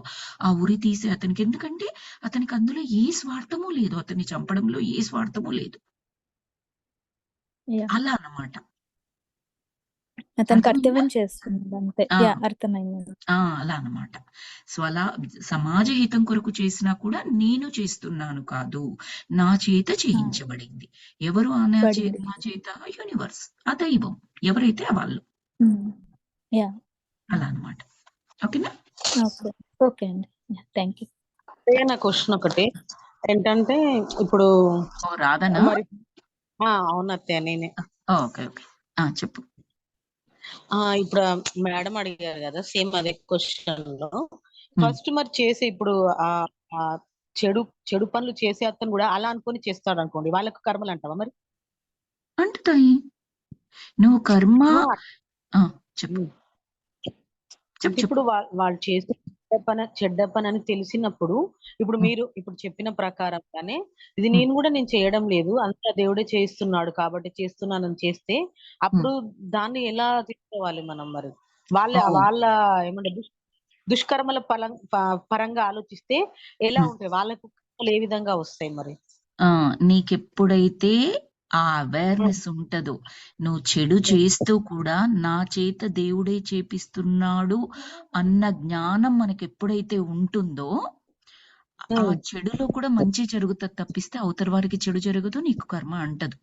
ఆ ఉరి తీసే అతనికి, ఎందుకంటే అతనికి అందులో ఏ స్వార్థము లేదు, అతన్ని చంపడంలో ఏ స్వార్థము లేదు. యా అలా అన్నమాట. అతను అర్థమైందా? కర్తవ్యం చేస్తున్నాడు అంతే. ఆ యా అర్థమైంది. అలా అన్నమాట. సో అలా సమాజ హితం కొరకు చేసినా కూడా నేను చేస్తున్నాను కాదు, నా చేత చేయించబడింది. ఎవరు నా పడింది. చేత? యూనివర్స్, ఆ దైవం, ఎవరైతే వాళ్ళు. యా అలా అన్నమాట. ఓకేనా? ఓకే. ఓకే అండి. Thank you. అదే నా క్వశ్చన్ ఒకటి ఏంటంటే ఇప్పుడు ఓ రాధనా? మరి అవును అత్తయ్య నేనే. ఓకే ఓకే, చెప్పు. ఇప్పుడు మేడం అడిగారు కదా సేమ్ అదే క్వశ్చన్ లో. ఉమ్. ఫస్ట్ మరి చేసే ఇప్పుడు ఆ ఆ చెడు చెడు పనులు చేసే అతను కూడా అలా అనుకొని చేస్తాడు అనుకోండి, వాళ్ళకు కర్మలు అంటావా మరి? అంటుతాయి. నువ్వు కర్మ ఆ, చెప్పు ఉమ్. చెప్పు అంటే చెప్పు. ఇప్పుడు వాళ్ళు చేసే చెడ్డ పని అని తెలిసినప్పుడు ఇప్పుడు మీరు ఇప్పుడు చెప్పిన ప్రకారంగానే ఇది నేను చేయడం లేదు, అంతా దేవుడే చేయిస్తున్నాడు కాబట్టి చేస్తున్నానని చేస్తే అప్పుడు దాన్ని ఎలా తీసుకోవాలి మనం మరి? వాళ్ళ ఓ, వాళ్ళ ఏమంటారు దుష్కర్మల పరంగా ఆలోచిస్తే ఎలా ఉంటాయి వాళ్ళకు కర్మలు ఏ విధంగా వస్తాయి మరి? నీకెప్పుడైతే ఆ అవేర్నెస్ ఉంటదో, నువ్వు చెడు చేస్తూ కూడా నా చేత దేవుడే చేపిస్తున్నాడు అన్న జ్ఞానం మనకి ఎప్పుడైతే ఉంటుందో, ఆ చెడులో కూడా మంచి జరుగుతుంది తప్పిస్తే అవతల వారికి చెడు జరగదు, నీకు కర్మ అంటదు.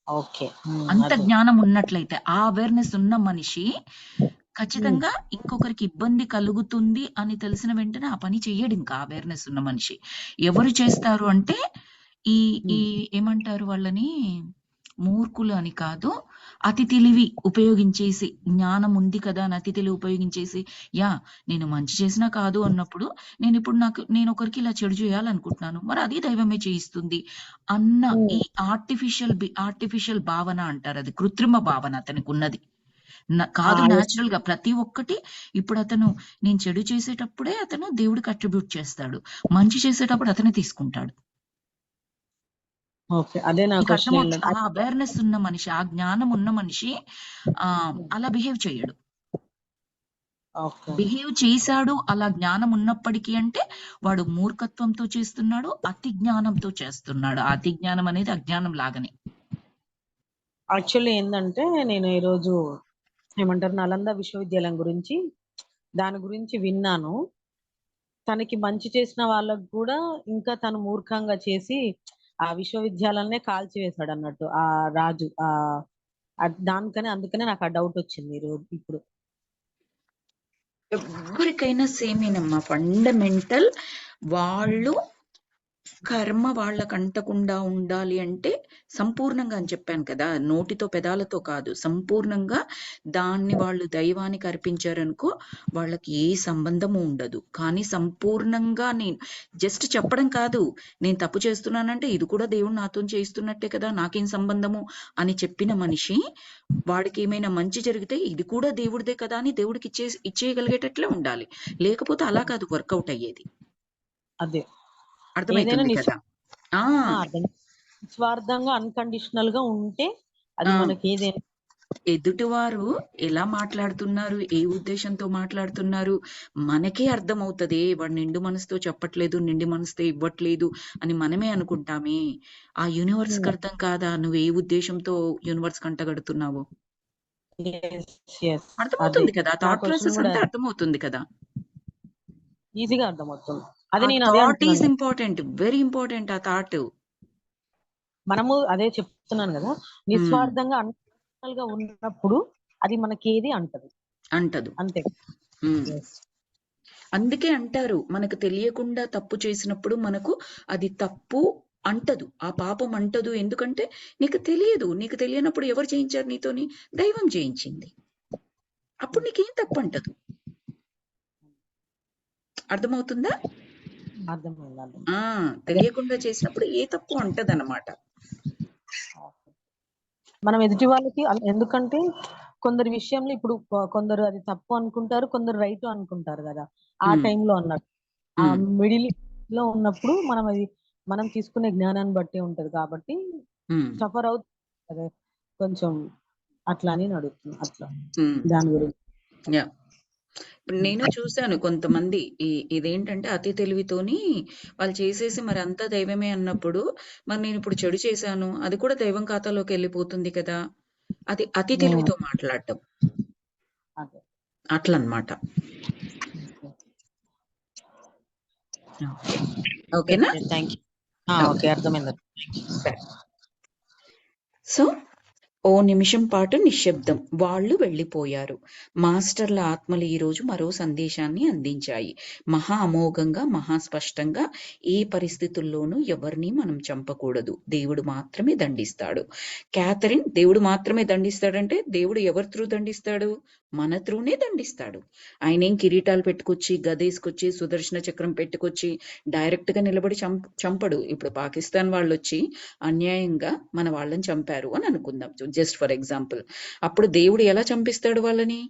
ఓకే, అంత అదే. జ్ఞానం ఉన్నట్లయితే, ఆ అవేర్నెస్ ఉన్న మనిషి ఖచ్చితంగా ఇంకొకరికి ఇబ్బంది కలుగుతుంది అని తెలిసిన వెంటనే ఆ పని చెయ్యడు. ఇంకా అవేర్నెస్ ఉన్న మనిషి ఎవరు చేస్తారు అంటే, ఈ ఈ ఏమంటారు వాళ్ళని, మూర్ఖులు అని కాదు, అతి తెలివి ఉపయోగించేసి, జ్ఞానం ఉంది కదా అని అతి తెలివి ఉపయోగించేసి, నేను మంచి చేసినా కాదు అన్నప్పుడు, నేను ఒకరికి ఇలా చెడు చేయాలనుకుంటున్నాను, మరి అది దైవమే చేయిస్తుంది అన్న ఈ ఆర్టిఫిషియల్ భావన అంటారు, అది కృత్రిమ భావన అతనికి ఉన్నది. కాదు, న్యాచురల్ గా ప్రతి ఒక్కటి. ఇప్పుడు అతను నేను చెడు చేసేటప్పుడే అతను దేవుడికి అట్రిబ్యూట్ చేస్తాడు, మంచి చేసేటప్పుడు అతనే తీసుకుంటాడు. అదే నా నీకు క్వశ్చన్ అర్థమవుతుంది? ఆ అవేర్నెస్ ఉన్న మనిషి, ఆ జ్ఞానం ఉన్న మనిషి అలా బిహేవ్ చేయడు. బిహేవ్ చేశాడు అలా జ్ఞానం ఉన్నప్పటికీ అంటే వాడు మూర్ఖత్వంతో చేస్తున్నాడు, అతి జ్ఞానంతో చేస్తున్నాడు. ఆ అతి జ్ఞానం అనేది అజ్ఞానం లాగానే. యాక్చువల్లీ ఏంటంటే నేను ఈరోజు ఏమంటారు నలంద విశ్వవిద్యాలయం గురించి దాని గురించి విన్నాను. తనకి మంచి చేసిన వాళ్ళకు కూడా ఇంకా తను మూర్ఖంగా చేసి ఆ విశ్వవిద్యాలయాన్నే కాల్చివేశాడు అన్నట్టు ఆ రాజు. అందుకనే నాకు ఆ డౌట్ వచ్చింది ఈరోజు ఇప్పుడు. ఎవరికైనా సేమేనమ్మా, ఫండమెంటల్. వాళ్ళు కర్మ వాళ్ళకు అంటకుండా ఉండాలి అంటే సంపూర్ణంగా అని చెప్పాను కదా, నోటితో పెదాలతో కాదు, సంపూర్ణంగా దాన్ని వాళ్ళు దైవానికి అర్పించారనుకో, వాళ్ళకి ఏ సంబంధము ఉండదు. కానీ సంపూర్ణంగా నేను జస్ట్ చెప్పడం కాదు, నేను తప్పు చేస్తున్నానంటే ఇది కూడా దేవుడు నాతో చేయిస్తున్నట్టే కదా, నాకేం సంబంధము అని చెప్పిన మనిషి, వాడికి ఏమైనా మంచి జరిగితే ఇది కూడా దేవుడిదే కదా అని దేవుడికి ఇచ్చేయగలిగేటట్లే ఉండాలి. లేకపోతే అలా కాదు వర్కౌట్ అయ్యేది. అదే అర్థమైతుంది కదా? నిస్వార్థంగా అన్కండిషనల్ గా ఉంటే అది మనకి ఏదైనా. ఎదుటివారు ఎలా మాట్లాడుతున్నారు, ఏ ఉద్దేశంతో మాట్లాడుతున్నారు మనకే అర్థమవుతుంది. వాడు నిండు మనసుతో చెప్పట్లేదు, నిండి మనసుతో ఇవ్వట్లేదు అని మనమే అనుకుంటామే. ఆ యూనివర్స్ కి అర్థం కాదా నువ్వు ఏ ఉద్దేశంతో యూనివర్స్ కంటగడుతున్నావు? అర్థమవుతుంది కదా, థాట్ ప్రాసెస్ అంతా అర్థమవుతుంది కదా, ఈజీగా అర్థమవుతుంది. అదే నేను thought is important, very important. ఆ థాట్ మనము అదే చెప్తున్నాను కదా, నిస్వార్థంగా అన్కండిషనల్ గా ఉన్నప్పుడు అది మనకి ఏది అంటదు అంతే. అందుకే అంటారు, మనకు తెలియకుండా తప్పు చేసినప్పుడు మనకు అది తప్పు అంటదు, ఆ పాపం అంటదు. ఎందుకంటే నీకు తెలియదు, నీకు తెలియనప్పుడు ఎవరు చేయించారు నీతోని? దైవం చేయించింది. అప్పుడు నీకేం తప్పు అంటదు. అర్థమవుతుందా? తెలియకుండా చేసినప్పుడు ఏ తప్పు అంటదన్నమాట. మనం ఎదుటి వాళ్ళకి ఎందుకంటే కొందరి విషయంలో ఇప్పుడు కొందరు అది తప్పు అనుకుంటారు, కొందరు రైట్ అనుకుంటారు కదా. ఆ టైంలో అన్నట్టు ఆ మిడిల్ లో ఉన్నప్పుడు మనం తీసుకునే జ్ఞానాన్ని బట్టి ఉంటది కాబట్టి సఫర్ అవుతుంది కొంచెం అట్లా అని అడుగుతున్నా. అట్లా ఉమ్, దాని గురించి. యా. ఇప్పుడు నేను చూశాను కొంతమంది ఇదేంటంటే అతి తెలివితోని వాళ్ళు చేసేసి మరి అంతా దైవమే అన్నప్పుడు, మరి నేను ఇప్పుడు చెడు చేశాను అది కూడా దైవం ఖాతాలోకి వెళ్ళిపోతుంది కదా, అది అతి తెలివితో మాట్లాడటం అదే. అట్లన్నమాట. ఓకే, ఓకేనా? Thank you. ఓకే, అర్థమైంది. సరే. సో ఓ నిమిషం పాటు నిశ్శబ్దం. వాళ్ళు వెళ్ళిపోయారు. మాస్టర్ల ఆత్మలు ఈరోజు మరో సందేశాన్ని అందించాయి. మహా అమోఘంగా, మహాస్పష్టంగా, ఏ పరిస్థితుల్లోనూ ఎవరిని మనం చంపకూడదు. దేవుడు మాత్రమే దండిస్తాడు. క్యాథరిన్, దేవుడు మాత్రమే దండిస్తాడంటే దేవుడు ఎవరి త్రూ దండిస్తాడు? మన త్రూనే దండిస్తాడు. ఆయన ఏం కిరీటాలు పెట్టుకొచ్చి, గదేసుకొచ్చి, సుదర్శన చక్రం పెట్టుకొచ్చి డైరెక్ట్ గా నిలబడి చంపడు. ఇప్పుడు పాకిస్తాన్ వాళ్ళు వచ్చి అన్యాయంగా మన వాళ్ళని చంపారు అని అనుకుందాం, జస్ట్ ఫర్ ఎగ్జాంపుల్. అప్పుడు దేవుడు ఎలా చంపిస్తాడు వాళ్ళని?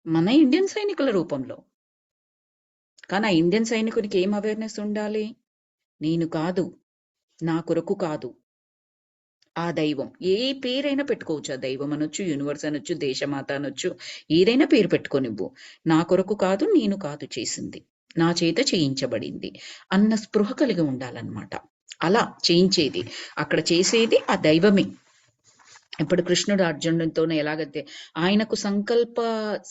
మన ఇండియన్ సైనికుల రూపంలో. కానీ ఆ ఇండియన్ సైనికుడికి ఏం అవేర్నెస్ ఉండాలి? నేను కాదు, నా కొరకు కాదు, ఆ దైవం, ఏ పేరైనా పెట్టుకోవచ్చు. ఆ దైవం అనొచ్చు, యూనివర్స్ అనొచ్చు, దేశమాత అనొచ్చు, ఏదైనా పేరు పెట్టుకోనివ్వు. నా కొరకు కాదు, నేను కాదు చేసింది, నా చేత చేయించబడింది అన్న స్పృహ కలిగి ఉండాలన్నమాట. అలా చేయించేది, అక్కడ చేసేది ఆ దైవమే. ఇప్పుడు కృష్ణుడు అర్జునుడితోనే ఎలాగైతే ఆయనకు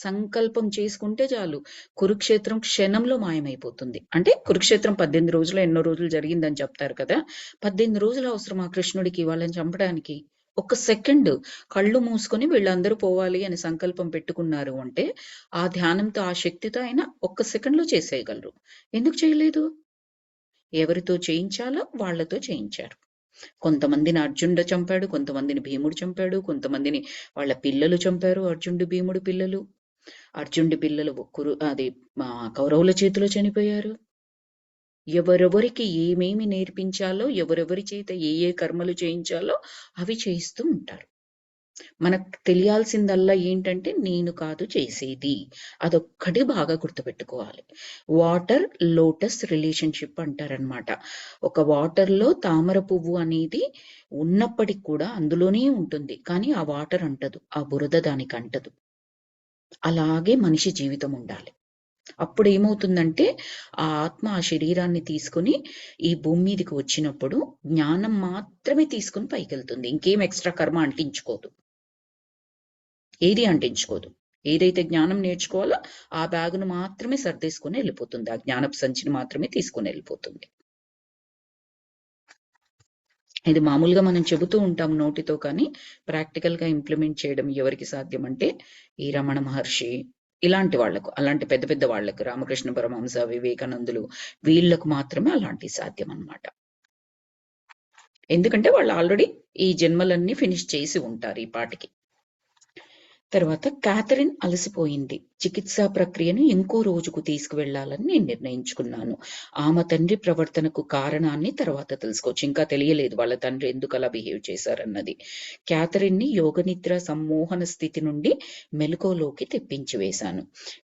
సంకల్పం చేసుకుంటే చాలు, కురుక్షేత్రం క్షణంలో మాయమైపోతుంది. అంటే కురుక్షేత్రం 18 రోజులు ఎన్నో రోజులు జరిగిందని చెప్తారు కదా, 18 రోజులు అవసరం ఆ కృష్ణుడికి వాళ్ళని చంపడానికి. ఒక్క సెకండ్ కళ్ళు మూసుకొని వీళ్ళందరూ పోవాలి అని సంకల్పం పెట్టుకున్నారు అంటే ఆ ధ్యానంతో, ఆ శక్తితో ఆయన ఒక్క సెకండ్ లో చేసేయగలరు. ఎందుకు చేయలేదు? ఎవరితో చేయించాలో వాళ్లతో చేయించారు. కొంతమందిని అర్జునుడు చంపాడు, కొంతమందిని భీముడు చంపాడు, కొంతమందిని వాళ్ళ పిల్లలు చంపారు. అర్జునుడు భీముడు పిల్లలు, అర్జునుడి పిల్లలు కౌరవుల చేతిలో చనిపోయారు. ఎవరెవరికి ఏమేమి నేర్పించాలో, ఎవరెవరి చేత ఏ కర్మలు చేయించాలో అవి చేయిస్తూ ఉంటారు. మనకు తెలియాల్సిందల్లా ఏంటంటే నేను కాదు చేసేది, అదొక్కటి బాగా గుర్తుపెట్టుకోవాలి. వాటర్ లోటస్ రిలేషన్షిప్ అంటారనమాట. ఒక వాటర్ లో తామర పువ్వు అనేది ఉన్నప్పటికి కూడా అందులోనే ఉంటుంది, కానీ ఆ వాటర్ అంటదు, ఆ బురద దానికి అంటదు. అలాగే మనిషి జీవితం ఉండాలి. అప్పుడు ఏమవుతుందంటే ఆ ఆత్మ ఆ శరీరాన్ని తీసుకుని ఈ భూమి మీదకి వచ్చినప్పుడు జ్ఞానం మాత్రమే తీసుకుని పైకి వెళ్తుంది. ఇంకేం ఎక్స్ట్రా కర్మ అంటించుకోదు, ఏది అంటించుకోదు. ఏదైతే జ్ఞానం నేర్చుకోవాలో ఆ బ్యాగును మాత్రమే సర్దేసుకుని వెళ్ళిపోతుంది, ఆ జ్ఞానపు సంచిని మాత్రమే తీసుకుని వెళ్ళిపోతుంది. ఇది మామూలుగా మనం చెబుతూ ఉంటాం నోటితో, కానీ ప్రాక్టికల్ గా ఇంప్లిమెంట్ చేయడం ఎవరికి సాధ్యం అంటే ఈ రమణ మహర్షి ఇలాంటి వాళ్లకు, అలాంటి పెద్ద పెద్ద వాళ్లకు, రామకృష్ణ పరమహంస, వివేకానందులు, వీళ్లకు మాత్రమే అలాంటి సాధ్యం అన్నమాట. ఎందుకంటే వాళ్ళు ఆల్రెడీ ఈ జన్మలన్నీ ఫినిష్ చేసి ఉంటారు ఈ పాటికి. తర్వాత క్యాథరిన్ అలసిపోయింది. చికిత్సా ప్రక్రియను ఇంకో రోజుకు తీసుకువెళ్లాలని నేను నిర్ణయించుకున్నాను. ఆమె తండ్రి ప్రవర్తనకు కారణాన్ని తర్వాత తెలుసుకోవచ్చు. ఇంకా తెలియలేదు వాళ్ళ తండ్రి ఎందుకు అలా బిహేవ్ చేశారన్నది. క్యాథరిన్ ని యోగనిద్ర సమ్మోహన స్థితి నుండి మెలకువలోకి తెప్పించి వేశాను.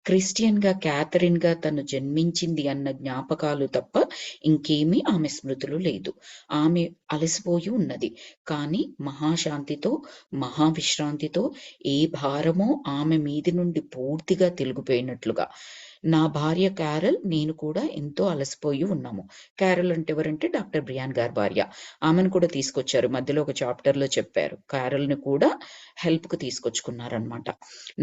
క్రిస్టియన్ గా క్యాథరిన్ గా తను జన్మించింది అన్న జ్ఞాపకాలు తప్ప ఇంకేమీ ఆమె స్మృతులు లేదు. ఆమె అలసిపోయి ఉన్నది, కానీ మహాశాంతితో, మహావిశ్రాంతితో, ఏ భారమో ఆమె మీది నుండి పూర్తిగా తొలగిపోయినట్లుగా. నా భార్య క్యారల్, నేను కూడా ఎంతో అలసిపోయి ఉన్నాము. క్యారల్ అంటే ఎవరంటే డాక్టర్ బ్రియాన్ గారి భార్య. ఆమెను కూడా తీసుకొచ్చారు, మధ్యలో ఒక చాప్టర్ లో చెప్పారు. క్యారల్ ని కూడా హెల్ప్ కు తీసుకొచ్చుకున్నారనమాట.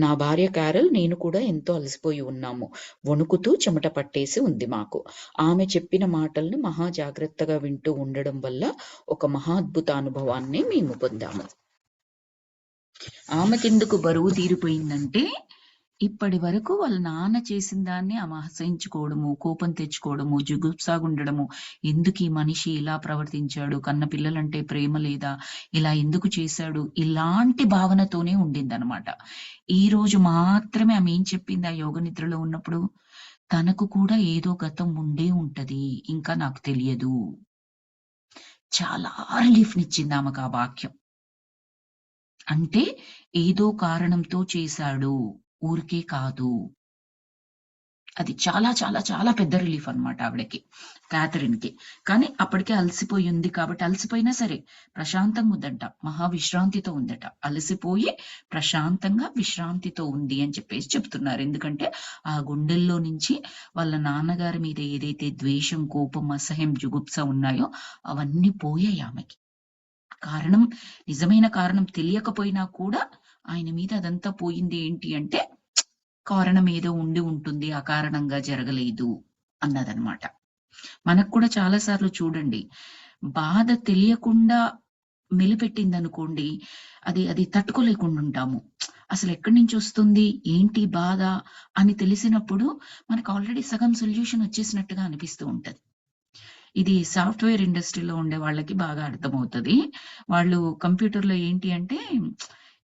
నా భార్య క్యారల్, నేను కూడా ఎంతో అలసిపోయి ఉన్నాము. వణుకుతూ చెమట పట్టేసి ఉంది మాకు. ఆమె చెప్పిన మాటల్ని మహా జాగ్రత్తగా వింటూ ఉండడం వల్ల ఒక మహా అద్భుత అనుభవాన్ని మేము పొందాము. ఆమెకెందుకు బరువు తీరిపోయిందంటే ఇప్పటి వరకు వాళ్ళ నాన్న చేసిన దాన్ని ఆమె అసహించుకోవడము, కోపం తెచ్చుకోవడము, జుగుప్సాగుండడము, ఎందుకు ఈ మనిషి ఇలా ప్రవర్తించాడు, కన్న పిల్లలంటే ప్రేమ లేదా, ఇలా ఎందుకు చేశాడు, ఇలాంటి భావనతోనే ఉండిందనమాట. ఈ రోజు మాత్రమే ఆమె ఏం చెప్పింది ఆ యోగ నిద్రలో ఉన్నప్పుడు, తనకు కూడా ఏదో గతం ఉండే ఉంటది, ఇంకా నాకు తెలియదు. చాలా రిలీఫ్ నిచ్చింది ఆమెకు ఆ వాక్యం. అంటే ఏదో కారణంతో చేశాడు, ఊరికే కాదు. అది చాలా చాలా చాలా పెద్ద రిలీఫ్ అన్నమాట ఆవిడకి, క్యాథరిన్కి. కానీ అప్పటికే అలసిపోయి ఉంది కాబట్టి, అలసిపోయినా సరే ప్రశాంతంగా ఉందంట, మహావిశ్రాంతితో ఉందట. అలసిపోయి ప్రశాంతంగా విశ్రాంతితో ఉంది అని చెప్పేసి చెప్తున్నారు. ఎందుకంటే ఆ గుండెల్లో నుంచి వాళ్ళ నాన్నగారి మీద ఏదైతే ద్వేషం, కోపం, అసహ్యం, జుగుప్స ఉన్నాయో అవన్నీ పోయాయి ఆమెకి. కారణం, నిజమైన కారణం తెలియకపోయినా కూడా ఆయన మీద అదంతా పోయింది. ఏంటి అంటే కారణం ఏదో ఉండి ఉంటుంది, ఆ కారణంగా జరగలేదు అన్నదన్నమాట. మనకు కూడా చాలా సార్లు చూడండి, బాధ తెలియకుండా మెలిపెట్టింది అనుకోండి, అది తట్టుకోలేకుండా ఉంటాము. అసలు ఎక్కడి నుంచి వస్తుంది, ఏంటి బాధ అని తెలిసినప్పుడు మనకు ఆల్రెడీ సగం సొల్యూషన్ వచ్చేసినట్టుగా అనిపిస్తూ ఉంటది. ఇది సాఫ్ట్‌వేర్ ఇండస్ట్రీలో ఉండే వాళ్ళకి బాగా అర్థమవుతది. వాళ్ళు కంప్యూటర్‌లో ఏంటి అంటే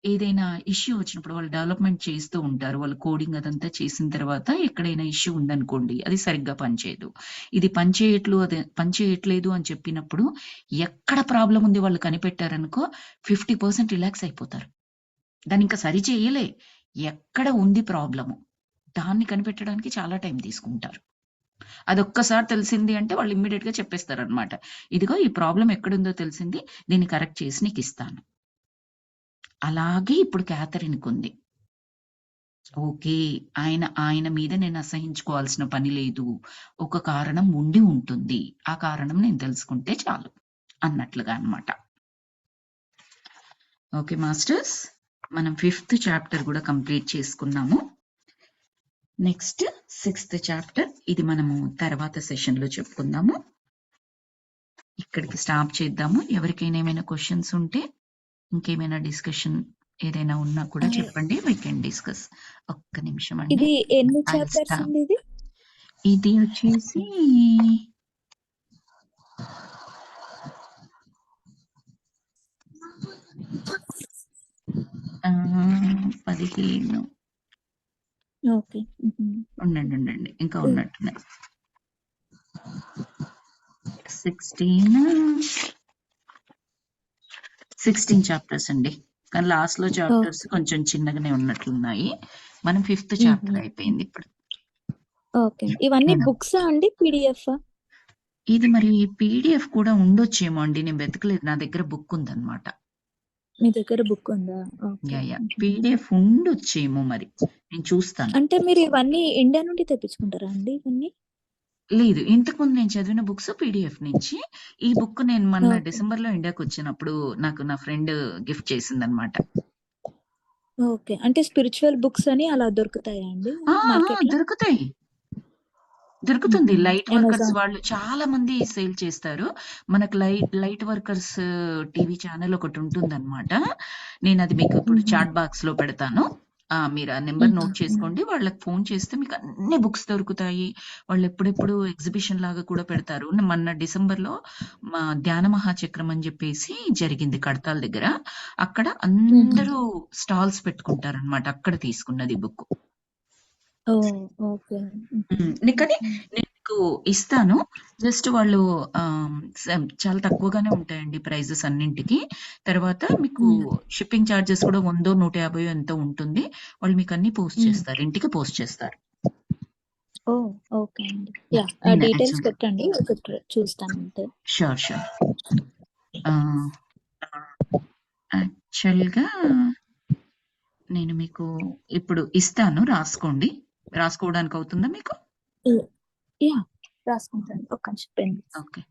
ఏదైనా ఇష్యూ వచ్చినప్పుడు వాళ్ళు డెవలప్‌మెంట్ చేస్తూ ఉంటారు. వాళ్ళు కోడింగ్ అదంతా చేసిన తర్వాత ఎక్కడైనా ఇష్యూ ఉందనుకోండి, అది సరిగ్గా పనిచేయదు. ఇది పనిచేయట్లేదు అని చెప్పినప్పుడు ఎక్కడ ప్రాబ్లమ్ ఉంది వాళ్ళు కనిపెట్టారనుకో 50% రిలాక్స్ అయిపోతారు. దాన్ని ఇంకా సరి చేయలే. ఎక్కడ ఉంది ప్రాబ్లము, దాన్ని కనిపెట్టడానికి చాలా టైం తీసుకుంటారు. అదొక్కసారి తెలిసింది అంటే వాళ్ళు ఇమ్మీడియేట్‌గా చెప్పేస్తారనమాట. ఇదిగో ఈ ప్రాబ్లమ్ ఎక్కడుందో తెలిసింది, దీన్ని కరెక్ట్ చేసి నీకిస్తాను. అలాగే ఇప్పుడు క్యాథరిన్‌కుంది. ఓకే. ఆయన మీద నేను అసహించుకోవాల్సిన పని లేదు. ఒక కారణం ఉండి ఉంటుంది. ఆ కారణం నేను తెలుసుకుంటే చాలు అన్నట్లుగా అన్నమాట. ఓకే మాస్టర్స్, మనం 5th చాప్టర్ కూడా కంప్లీట్ చేసుకున్నాము. నెక్స్ట్ 6th చాప్టర్, ఇది మనము తర్వాత సెషన్‌లో చెప్పుకుందాము. ఇక్కడికి స్టాప్ చేద్దాము. ఎవరికైనా ఏమైనా క్వెషన్స్ ఉంటే, ఇంకేమైనా డిస్కషన్ ఏదైనా ఉన్నా కూడా చెప్పండి. We can discuss. ఒక్క నిమిషం అండి. ఇది ఎన్ని ఐ చాప్టర్స్ స్టాప్. అండి ఇది? ఇది వచ్చేసి 15 ఓకే. ఉండండి. ఇంకా ఉన్నట్టున్నాయి. 16 చాప్టర్స్ అండి. కానీ లాస్ట్ లో చాప్టర్స్ కొంచెం చిన్నగానే ఉన్నట్లున్నాయి. మనం 5th చాప్టర్ అయిపోయింది ఇప్పుడు. ఓకే. ఇవన్నీ ఓకేనా? బుక్స్ అండి, పీడిఎఫ్? ఇది మరి పీడిఎఫ్ కూడా ఉండొచ్చేమో అండి, నేను వెతకలేదు. నా దగ్గర బుక్ ఉందన్నమాట. మీ దగ్గర బుక్ ఉందా? ఓకే. పీడిఎఫ్ ఉండొచ్చేమో, మరి నేను చూస్తాను. అంటే మీరు ఇవన్నీ ఇండియా నుండి తెప్పించుకుంటారా అండి ఇవన్నీ? లేదు, ఇంతకుముందు నేను చదివిన బుక్స్ పీడిఎఫ్ నుంచి. ఈ బుక్ నేను మొన్న ఓకే. డిసెంబర్ లో ఇండియాకి వచ్చినప్పుడు నాకు నా ఫ్రెండ్ గిఫ్ట్ చేసిందన్నమాట. ఓకే. అంటే స్పిరిచువల్ బుక్స్ అని అలా దొరుకుతాయా అండి మార్కెట్‌లో? దొరుకుతుంది. Light workers Amazon. వాళ్ళు చాలా మంది సేల్ చేస్తారు. మనకు లైట్ వర్కర్స్ టీవీ ఛానల్ ఒకటి ఉంటుందన్నమాట. నేను అది మీకు ఇప్పుడు చాట్ బాక్స్ లో పెడతాను. మీరు ఆ నెంబర్ నోట్ చేసుకోండి. వాళ్ళకి ఫోన్ చేస్తే మీకు అన్ని బుక్స్ దొరుకుతాయి. వాళ్ళు ఎప్పుడెప్పుడు ఎగ్జిబిషన్ లాగా కూడా పెడతారు. మొన్న డిసెంబర్ లో మా ధ్యాన మహాచక్రం అని చెప్పేసి జరిగింది కడతాల్ దగ్గర. అక్కడ అందరూ స్టాల్స్ పెట్టుకుంటారన్నమాట. అక్కడ తీసుకున్నది బుక్. ఓకే. కానీ నేను మీకు ఇస్తాను. జస్ట్ వాళ్ళు చాలా తక్కువగానే ఉంటాయండి ప్రైజెస్ అన్నింటికి. తర్వాత మీకు షిప్పింగ్ చార్జెస్ కూడా 100, 150 ఎంతో ఉంటుంది. వాళ్ళు మీకు అన్ని పోస్ట్ చేస్తారు, ఇంటికి పోస్ట్ చేస్తారు. ఓకే అండి. డీటెయిల్స్ పెట్టండి, చూస్తాను అంతే. షూర్. యాక్చువల్‌గా నేను మీకు ఇప్పుడు ఇస్తాను, రాసుకోండి. రాసుకోవడానికి అవుతుందా మీకు? రాసుకుంటాను. ఒక్క నిమిషం పెన్. ఓకే.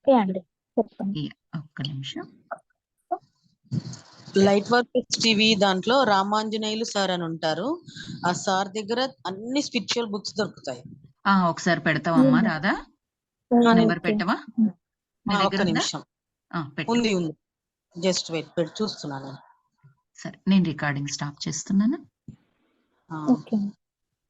అండి చెప్పండి. ఒక్క నిమిషం. లైట్ వర్కర్స్ టీవీ దాంట్లో రామాంజనేయులు సార్ అని ఉంటారు. ఆ సార్ దగ్గర అన్ని స్పిరిచువల్ బుక్స్ దొరుకుతాయి. ఒకసారి పెడతావమ్మా రాధా? నెంబర్ పెట్టవా? నీ దగ్గర ఒక్క ఉందా? నిమిషం. పెట్టు. ఉంది. జస్ట్ వెయిట్ చూస్తున్నాను. సరే, నేను రికార్డింగ్ స్టాప్ చేస్తున్నాను. ఓకే.